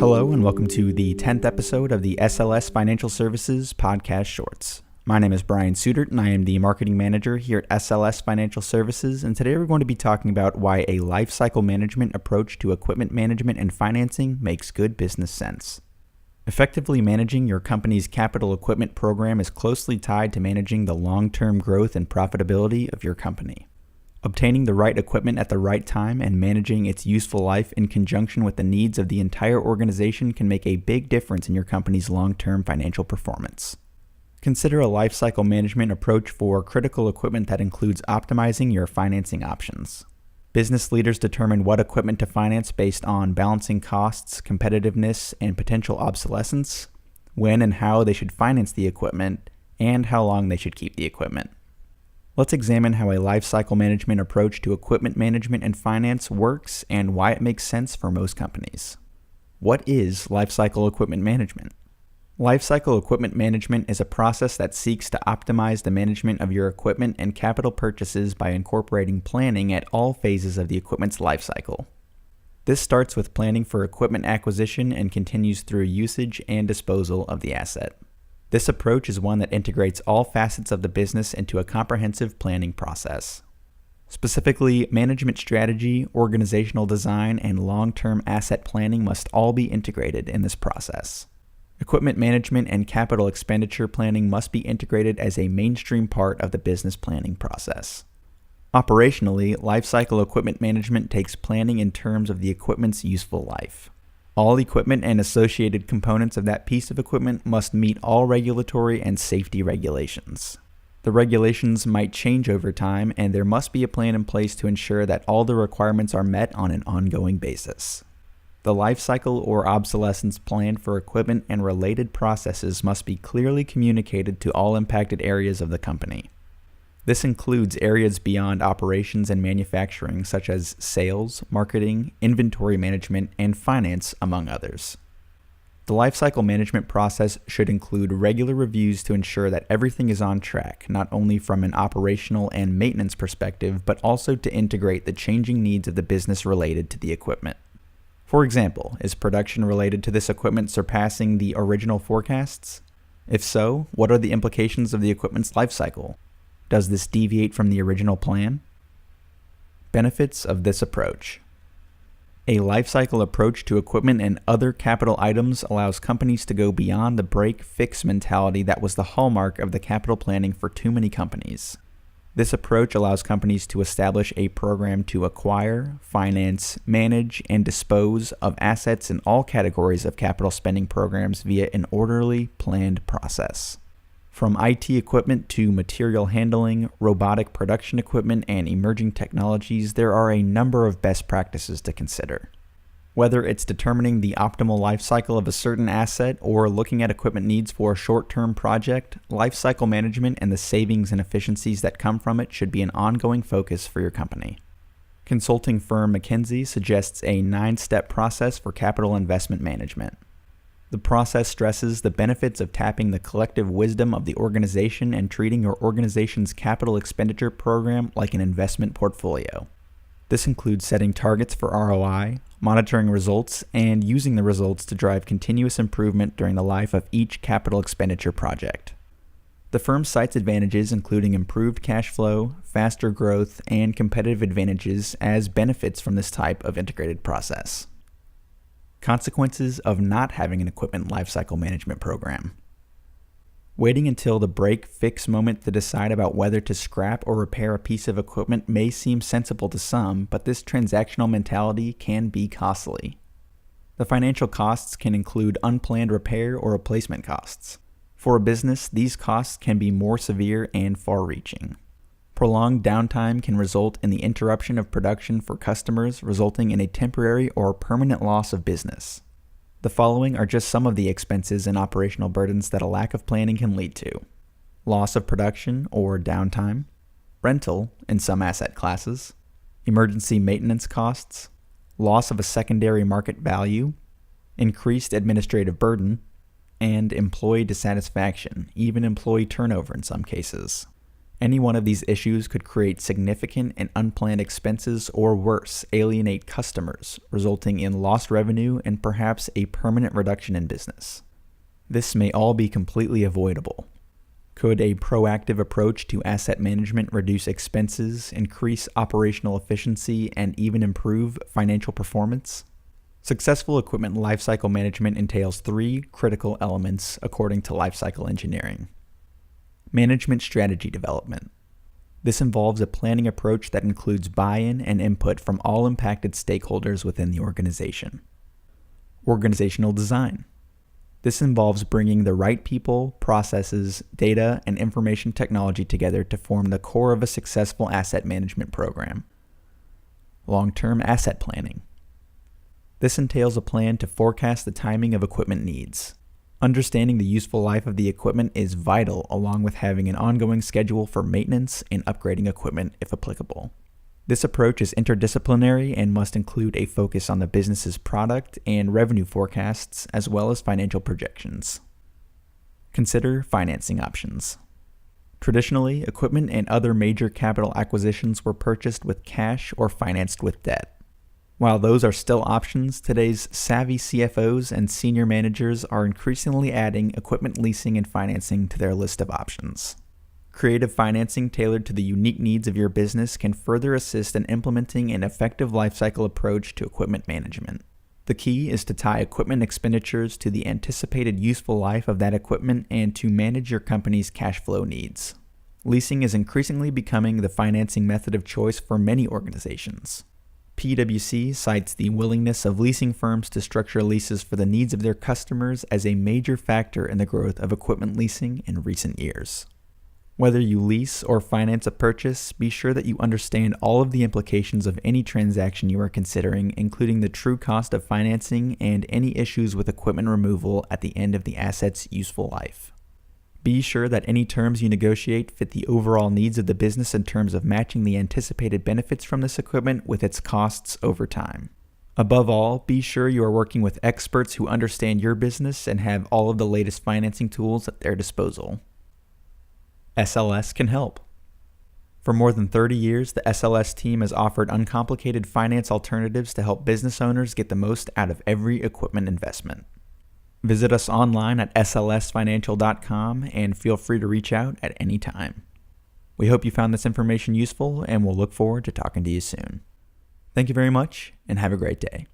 Hello and welcome to the 10th episode of the SLS Financial Services Podcast Shorts. My name is Brian Sudert and I am the Marketing Manager here at SLS Financial Services, and today we're going to be talking about why a lifecycle management approach to equipment management and financing makes good business sense. Effectively managing your company's capital equipment program is closely tied to managing the long-term growth and profitability of your company. Obtaining the right equipment at the right time and managing its useful life in conjunction with the needs of the entire organization can make a big difference in your company's long-term financial performance. Consider a lifecycle management approach for critical equipment that includes optimizing your financing options. Business leaders determine what equipment to finance based on balancing costs, competitiveness, and potential obsolescence, when and how they should finance the equipment, and how long they should keep the equipment. Let's examine how a lifecycle management approach to equipment management and finance works and why it makes sense for most companies. What is lifecycle equipment management? Lifecycle equipment management is a process that seeks to optimize the management of your equipment and capital purchases by incorporating planning at all phases of the equipment's lifecycle. This starts with planning for equipment acquisition and continues through usage and disposal of the asset. This approach is one that integrates all facets of the business into a comprehensive planning process. Specifically, management strategy, organizational design, and long-term asset planning must all be integrated in this process. Equipment management and capital expenditure planning must be integrated as a mainstream part of the business planning process. Operationally, lifecycle equipment management takes planning in terms of the equipment's useful life. All equipment and associated components of that piece of equipment must meet all regulatory and safety regulations. The regulations might change over time, and there must be a plan in place to ensure that all the requirements are met on an ongoing basis. The life cycle or obsolescence plan for equipment and related processes must be clearly communicated to all impacted areas of the company. This includes areas beyond operations and manufacturing, such as sales, marketing, inventory management, and finance, among others. The lifecycle management process should include regular reviews to ensure that everything is on track, not only from an operational and maintenance perspective, but also to integrate the changing needs of the business related to the equipment. For example, is production related to this equipment surpassing the original forecasts? If so, what are the implications of the equipment's lifecycle? Does this deviate from the original plan? Benefits of this approach. A lifecycle approach to equipment and other capital items allows companies to go beyond the break-fix mentality that was the hallmark of the capital planning for too many companies. This approach allows companies to establish a program to acquire, finance, manage, and dispose of assets in all categories of capital spending programs via an orderly, planned process. From IT equipment to material handling, robotic production equipment, and emerging technologies, there are a number of best practices to consider. Whether it's determining the optimal life cycle of a certain asset or looking at equipment needs for a short-term project, life cycle management and the savings and efficiencies that come from it should be an ongoing focus for your company. Consulting firm McKinsey suggests a 9-step process for capital investment management. The process stresses the benefits of tapping the collective wisdom of the organization and treating your organization's capital expenditure program like an investment portfolio. This includes setting targets for ROI, monitoring results, and using the results to drive continuous improvement during the life of each capital expenditure project. The firm cites advantages including improved cash flow, faster growth, and competitive advantages as benefits from this type of integrated process. Consequences of not having an equipment lifecycle management program. Waiting until the break-fix moment to decide about whether to scrap or repair a piece of equipment may seem sensible to some, but this transactional mentality can be costly. The financial costs can include unplanned repair or replacement costs. For a business, these costs can be more severe and far-reaching. Prolonged downtime can result in the interruption of production for customers, resulting in a temporary or permanent loss of business. The following are just some of the expenses and operational burdens that a lack of planning can lead to: loss of production or downtime, rental in some asset classes, emergency maintenance costs, loss of a secondary market value, increased administrative burden, and employee dissatisfaction, even employee turnover in some cases. Any one of these issues could create significant and unplanned expenses or worse, alienate customers, resulting in lost revenue and perhaps a permanent reduction in business. This may all be completely avoidable. Could a proactive approach to asset management reduce expenses, increase operational efficiency, and even improve financial performance? Successful equipment lifecycle management entails 3 critical elements according to lifecycle engineering. Management strategy development. This involves a planning approach that includes buy-in and input from all impacted stakeholders within the organization. Organizational design. This involves bringing the right people, processes, data, and information technology together to form the core of a successful asset management program. Long-term asset planning. This entails a plan to forecast the timing of equipment needs. Understanding the useful life of the equipment is vital, along with having an ongoing schedule for maintenance and upgrading equipment if applicable. This approach is interdisciplinary and must include a focus on the business's product and revenue forecasts, as well as financial projections. Consider financing options. Traditionally, equipment and other major capital acquisitions were purchased with cash or financed with debt. While those are still options, today's savvy CFOs and senior managers are increasingly adding equipment leasing and financing to their list of options. Creative financing tailored to the unique needs of your business can further assist in implementing an effective lifecycle approach to equipment management. The key is to tie equipment expenditures to the anticipated useful life of that equipment and to manage your company's cash flow needs. Leasing is increasingly becoming the financing method of choice for many organizations. PwC cites the willingness of leasing firms to structure leases for the needs of their customers as a major factor in the growth of equipment leasing in recent years. Whether you lease or finance a purchase, be sure that you understand all of the implications of any transaction you are considering, including the true cost of financing and any issues with equipment removal at the end of the asset's useful life. Be sure that any terms you negotiate fit the overall needs of the business in terms of matching the anticipated benefits from this equipment with its costs over time. Above all, be sure you are working with experts who understand your business and have all of the latest financing tools at their disposal. SLS can help. For more than 30 years, the SLS team has offered uncomplicated finance alternatives to help business owners get the most out of every equipment investment. Visit us online at slsfinancial.com and feel free to reach out at any time. We hope you found this information useful and we'll look forward to talking to you soon. Thank you very much and have a great day.